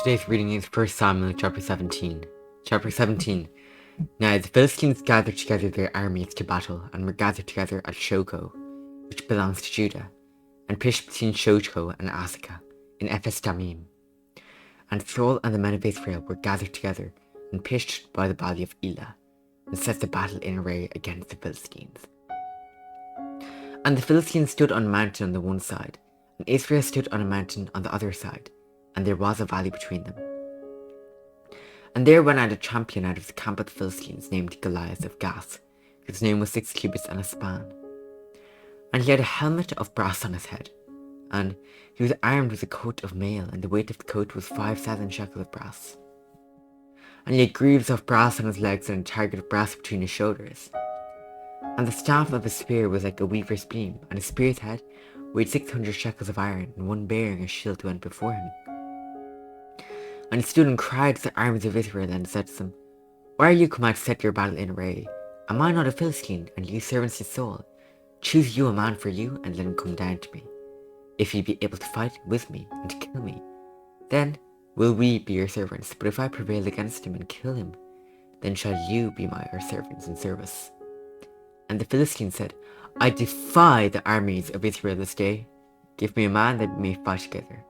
Today's reading is 1 Samuel chapter 17. Chapter 17. Now the Philistines gathered together their armies to battle, and were gathered together at Shoco, which belongs to Judah, and pitched between Shoco and Azekah, in Ephes-dammim. And Saul and the men of Israel were gathered together, and pitched by the valley of Elah, and set the battle in array against the Philistines. And the Philistines stood on a mountain on the one side, and Israel stood on a mountain on the other side, and there was a valley between them. And there went out a champion out of the camp of the Philistines, named Goliath of Gath, whose name was 6 cubits and a span. And he had a helmet of brass on his head, and he was armed with a coat of mail, and the weight of the coat was 5,000 shekels of brass. And he had greaves of brass on his legs, and a target of brass between his shoulders. And the staff of his spear was like a weaver's beam, and his spear's head weighed 600 shekels of iron, and one bearing a shield went before him. And he stood and cried to the armies of Israel, and said to them, Why are you come out to set your battle in array? Am I not a Philistine, and you servants to Saul? Choose you a man for you, and let him come down to me. If ye be able to fight with me, and to kill me, then will we be your servants. But if I prevail against him and kill him, then shall you be our servants in service. And the Philistines said, I defy the armies of Israel this day. Give me a man that we may fight together.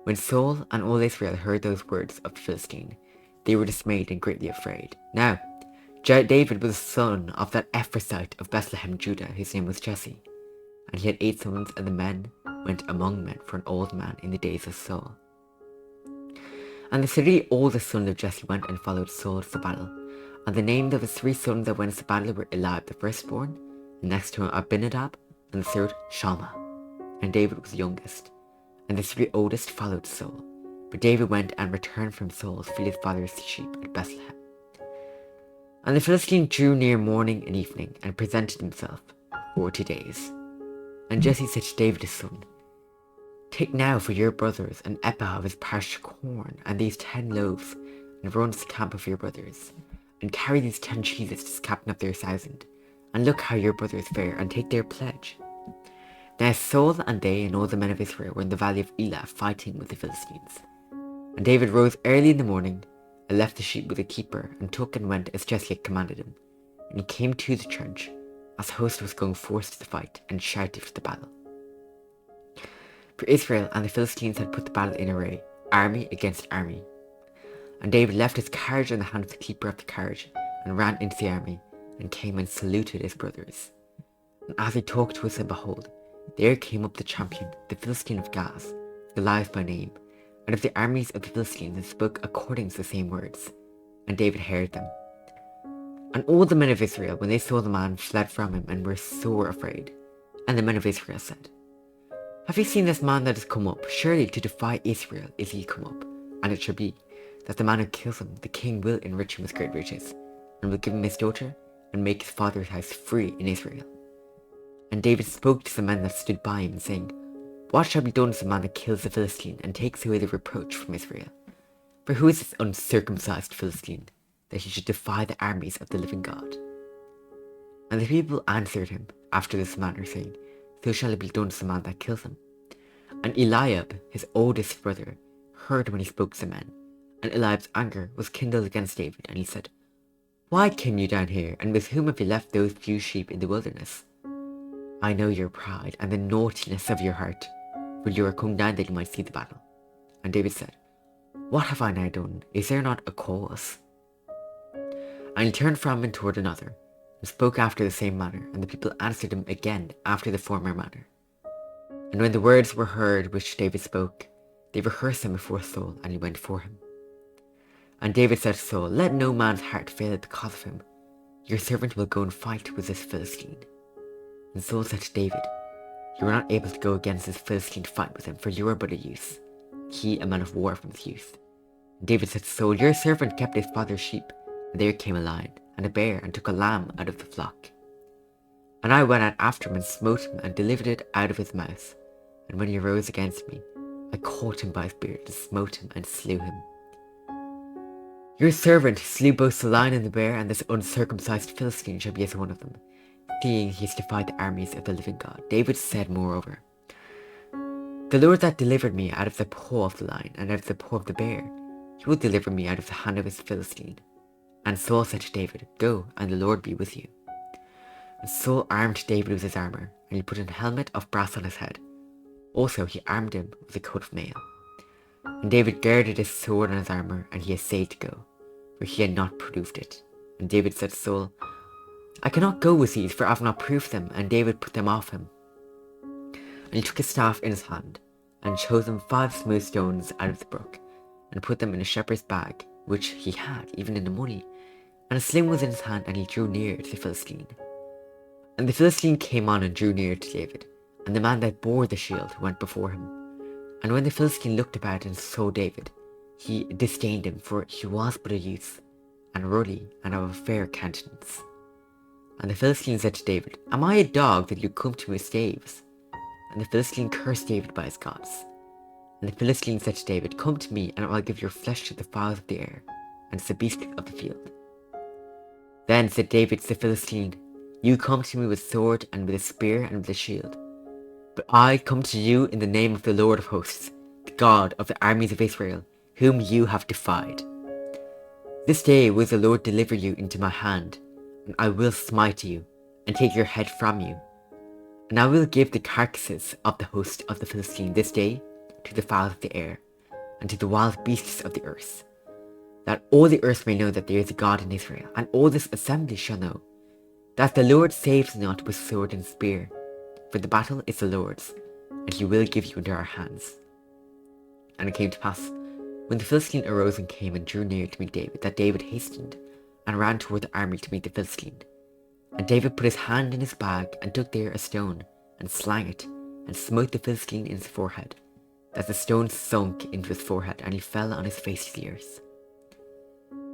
When Saul and all Israel heard those words of the Philistine, they were dismayed and greatly afraid. Now, David was the son of that Ephrathite of Bethlehem, Judah, whose name was Jesse. And he had 8 sons, and the men went among men for an old man in the days of Saul. And the 30 oldest sons of Jesse went and followed Saul to the battle. And the names of his 3 sons that went to the battle were Eliab the firstborn, the next to him Abinadab, and the third Shammah. And David was the youngest. And the 3 oldest followed Saul. But David went and returned from Saul to feed his father's sheep at Bethlehem. And the Philistine drew near morning and evening, and presented himself 40 days. And Jesse said to David his son, Take now for your brothers an ephah of his parched corn, and these 10 loaves, and run to the camp of your brothers, and carry these 10 cheeses to the captain of their 1,000, and look how your brothers fare, and take their pledge. Now Saul and they and all the men of Israel were in the valley of Elah fighting with the Philistines. And David rose early in the morning, and left the sheep with a keeper, and took and went as Jesse had commanded him. And he came to the church, as the host was going forth to the fight, and shouted for the battle. For Israel and the Philistines had put the battle in array, army against army. And David left his carriage in the hand of the keeper of the carriage, and ran into the army, and came and saluted his brothers. And as he talked to us, and behold, there came up the champion, the Philistine of Gath, Goliath by name, out of the armies of the Philistines, and spoke according to the same words. And David heard them. And all the men of Israel, when they saw the man, fled from him, and were sore afraid. And the men of Israel said, Have you seen this man that is come up? Surely to defy Israel is he come up. And it shall be, that the man who kills him, the king will enrich him with great riches, and will give him his daughter, and make his father's house free in Israel. And David spoke to the men that stood by him, saying, What shall be done to the man that kills the Philistine, and takes away the reproach from Israel? For who is this uncircumcised Philistine, that he should defy the armies of the living God? And the people answered him after this manner, saying, So shall it be done to the man that kills him. And Eliab, his oldest brother, heard when he spoke to the men. And Eliab's anger was kindled against David, and he said, Why came you down here, and with whom have you left those few sheep in the wilderness? I know your pride and the naughtiness of your heart, for you are come down that you might see the battle. And David said, What have I now done? Is there not a cause? And he turned from him toward another, and spoke after the same manner, and the people answered him again after the former manner. And when the words were heard which David spoke, they rehearsed them before Saul, and he went for him. And David said to Saul, Let no man's heart fail because of him. Your servant will go and fight with this Philistine. And Saul said to David, You are not able to go against this Philistine to fight with him, for you are but a youth, he a man of war from his youth. And David said to Saul, Your servant kept his father's sheep, and there came a lion and a bear, and took a lamb out of the flock. And I went out after him, and smote him, and delivered it out of his mouth. And when he arose against me, I caught him by his beard, and smote him, and slew him. Your servant slew both the lion and the bear, and this uncircumcised Philistine shall be as one of them, seeing he has defied the armies of the living God. David said moreover, The Lord that delivered me out of the paw of the lion, and out of the paw of the bear, he will deliver me out of the hand of this Philistine. And Saul said to David, Go, and the Lord be with you. And Saul armed David with his armour, and he put a helmet of brass on his head. Also he armed him with a coat of mail. And David girded his sword on his armour, and he essayed to go, for he had not proved it. And David said to Saul, I cannot go with these, for I have not proved them. And David put them off him. And he took his staff in his hand, and chose them 5 smooth stones out of the brook, and put them in a shepherd's bag, which he had, even in the money. And a sling was in his hand, and he drew near to the Philistine. And the Philistine came on and drew near to David, and the man that bore the shield went before him. And when the Philistine looked about and saw David, he disdained him, for he was but a youth, and ruddy, and of a fair countenance. And the Philistine said to David, Am I a dog that you come to me with staves? And the Philistine cursed David by his gods. And the Philistine said to David, Come to me, and I will give your flesh to the fowls of the air, and to the beasts of the field. Then said David to the Philistine, You come to me with sword, and with a spear, and with a shield. But I come to you in the name of the Lord of hosts, the God of the armies of Israel, whom you have defied. This day will the Lord deliver you into my hand, and I will smite you, and take your head from you. And I will give the carcasses of the host of the Philistine this day to the fowls of the air, and to the wild beasts of the earth, that all the earth may know that there is a God in Israel, and all this assembly shall know, that the Lord saves not with sword and spear, for the battle is the Lord's, and he will give you into our hands. And it came to pass, when the Philistine arose and came and drew near to meet David, that David hastened, and ran toward the army to meet the Philistine. And David put his hand in his bag, and took there a stone, and slang it, and smote the Philistine in his forehead, that the stone sunk into his forehead, and he fell on his face to the earth.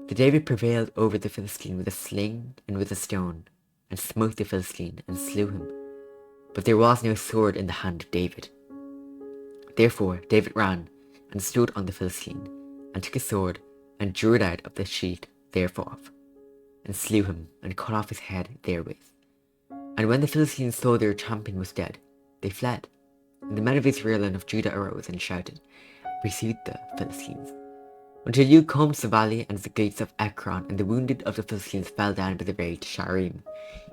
So David prevailed over the Philistine with a sling and with a stone, and smote the Philistine, and slew him. But there was no sword in the hand of David. Therefore David ran, and stood on the Philistine, and took his sword, and drew it out of the sheath thereof, and slew him, and cut off his head therewith. And when the Philistines saw their champion was dead, they fled. And the men of Israel and of Judah arose and shouted, pursued the Philistines, until you come to the valley and to the gates of Ekron. And the wounded of the Philistines fell down by the way to Shaaraim,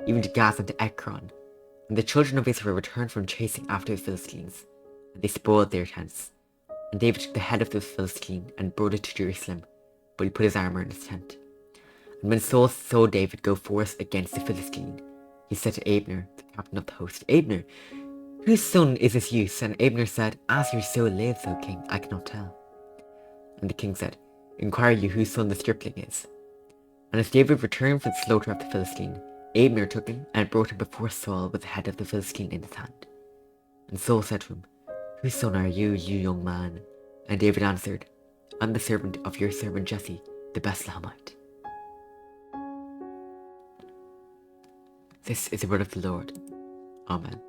even to Gaza and to Ekron. And the children of Israel returned from chasing after the Philistines, and they spoiled their tents. And David took the head of the Philistine and brought it to Jerusalem, but he put his armour in his tent. And when Saul saw David go forth against the Philistine, he said to Abner, the captain of the host, Abner, whose son is this youth? And Abner said, As your soul lives, O king, I cannot tell. And the king said, Inquire you whose son the stripling is. And as David returned from the slaughter of the Philistine, Abner took him and brought him before Saul with the head of the Philistine in his hand. And Saul said to him, Whose son are you, you young man? And David answered, I am the servant of your servant Jesse, the Bethlehemite. This is the word of the Lord. Amen.